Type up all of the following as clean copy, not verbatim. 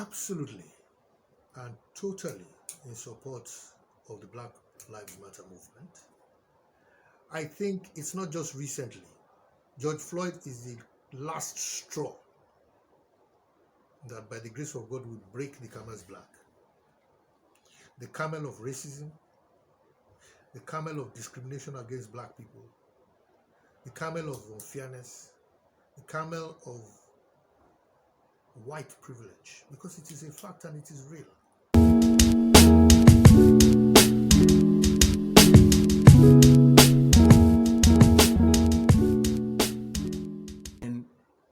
absolutely and totally in support of the Black Lives Matter movement. I think it's not just recently. George Floyd is the last straw that, by the grace of God, will break the camel's back. The camel of racism, the camel of discrimination against black people, the camel of unfairness, the camel of white privilege, because it is a fact and it is real. And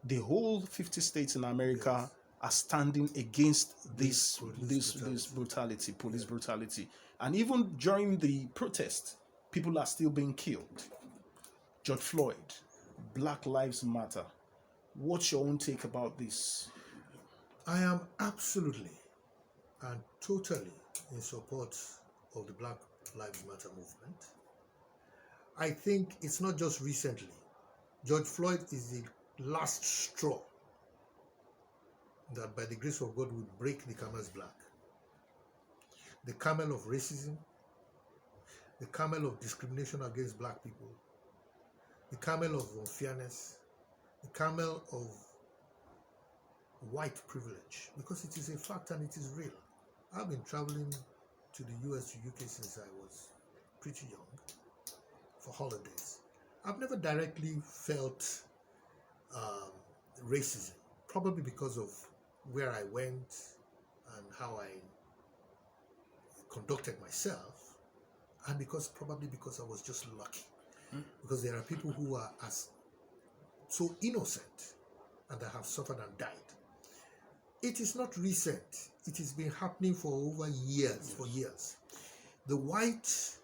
the whole 50 states in America are standing against this brutality, police brutality. And even during the protest, people are still being killed. George Floyd, Black Lives Matter. What's your own take about this? I am absolutely and totally in support of the Black Lives Matter movement. I think it's not just recently. George Floyd is the last straw that, by the grace of God, will break the camel's back. The camel of racism, the camel of discrimination against black people, the camel of unfairness, the camel of white privilege, because it is a fact and it is real. I've been traveling to the US, to UK since I was pretty young for holidays. I've never directly felt racism, probably because of where I went and how I conducted myself, and probably because I was just lucky. Because there are people who are as so innocent and that have suffered and died. It is not recent. It has been happening for over years, for years. The white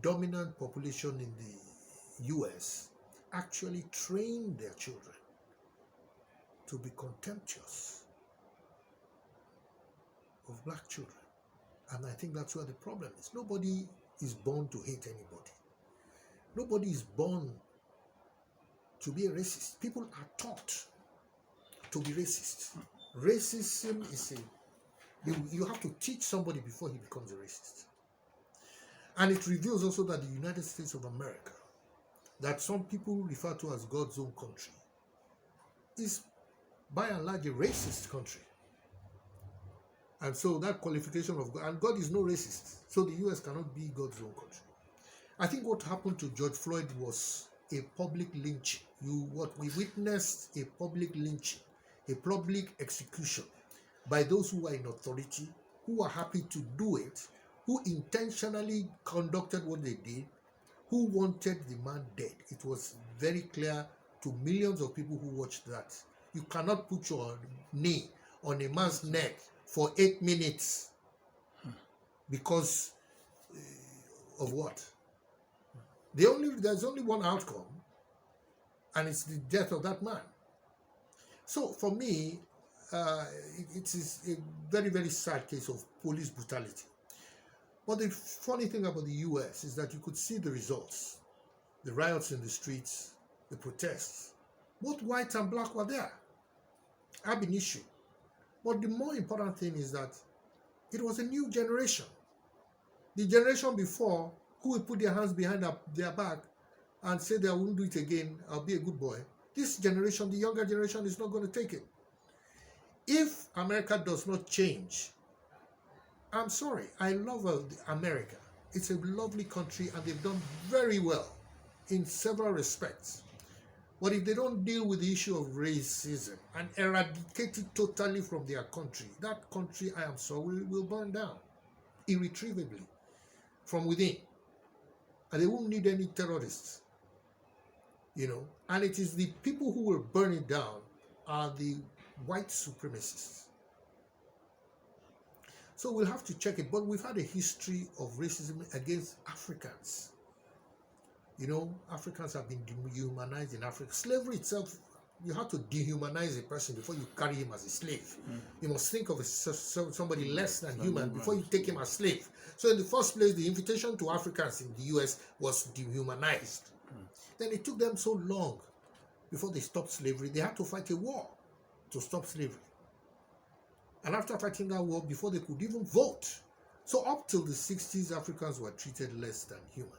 dominant population in the US actually trained their children to be contemptuous of black children. And I think that's where the problem is. Nobody is born to hate anybody. Nobody is born to be a racist. People are taught to be racist. Racism is you have to teach somebody before he becomes a racist. And it reveals also that the United States of America, that some people refer to as God's own country, is by and large a racist country. And so that qualification of God, and God is no racist, so the US cannot be God's own country. I think what happened to George Floyd was a public lynching. What we witnessed, a public lynching, a public execution by those who are in authority, who are happy to do it, who intentionally conducted what they did, who wanted the man dead. It was very clear to millions of people who watched that. You cannot put your knee on a man's neck for 8 minutes because of what? There's only one outcome, and it's the death of that man. So for me, it is a very, very sad case of police brutality. But the funny thing about the US is that you could see the results. The riots in the streets, the protests. Both white and black were there. Ab initio. But the more important thing is that it was a new generation. The generation before, who would put their hands behind their back and say they won't do it again, I'll be a good boy. This generation, the younger generation, is not going to take it. If America does not change, I'm sorry, I love America. It's a lovely country and they've done very well in several respects. But if they don't deal with the issue of racism and eradicate it totally from their country, that country, I am sorry, will burn down irretrievably from within. And they won't need any terrorists, And it is the people who will burn it down are the white supremacists. So we'll have to check it. But we've had a history of racism against Africans. Africans have been dehumanized in Africa. Slavery itself, you have to dehumanize a person before you carry him as a slave. You must think of somebody less than human before you take him as slave. So in the first place, the invitation to Africans in the US was dehumanized. Then it took them so long before they stopped slavery. They had to fight a war to stop slavery. And after fighting that war, before they could even vote. So up till the 60s, Africans were treated less than human.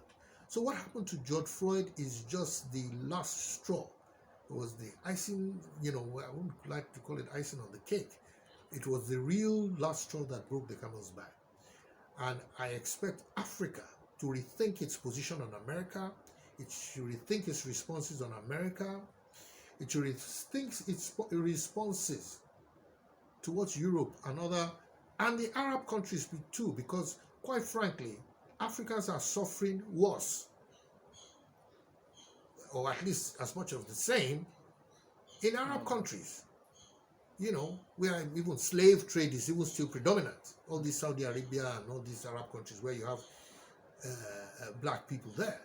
So what happened to George Floyd is just the last straw. It was the icing, I wouldn't like to call it icing on the cake. It was the real last straw that broke the camel's back. And I expect Africa to rethink its position on America. It should rethink its responses on America. It should rethink its responses towards Europe and the Arab countries too, because quite frankly, Africans are suffering worse, or at least as much of the same, in Arab countries. Where even slave trade is even still predominant. All these Saudi Arabia and all these Arab countries where you have black people there.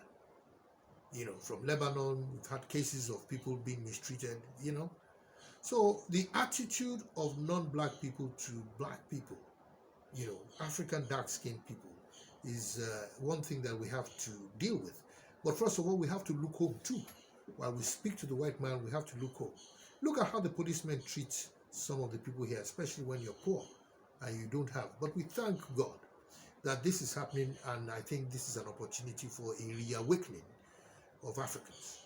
From Lebanon, we've had cases of people being mistreated, So the attitude of non-black people to black people, African dark-skinned people, is one thing that we have to deal with. But first of all, we have to look home too. While we speak to the white man, we have to look home. Look at how the policemen treat some of the people here, especially when you're poor and you don't have. But we thank God that this is happening, and I think this is an opportunity for a reawakening of Africans.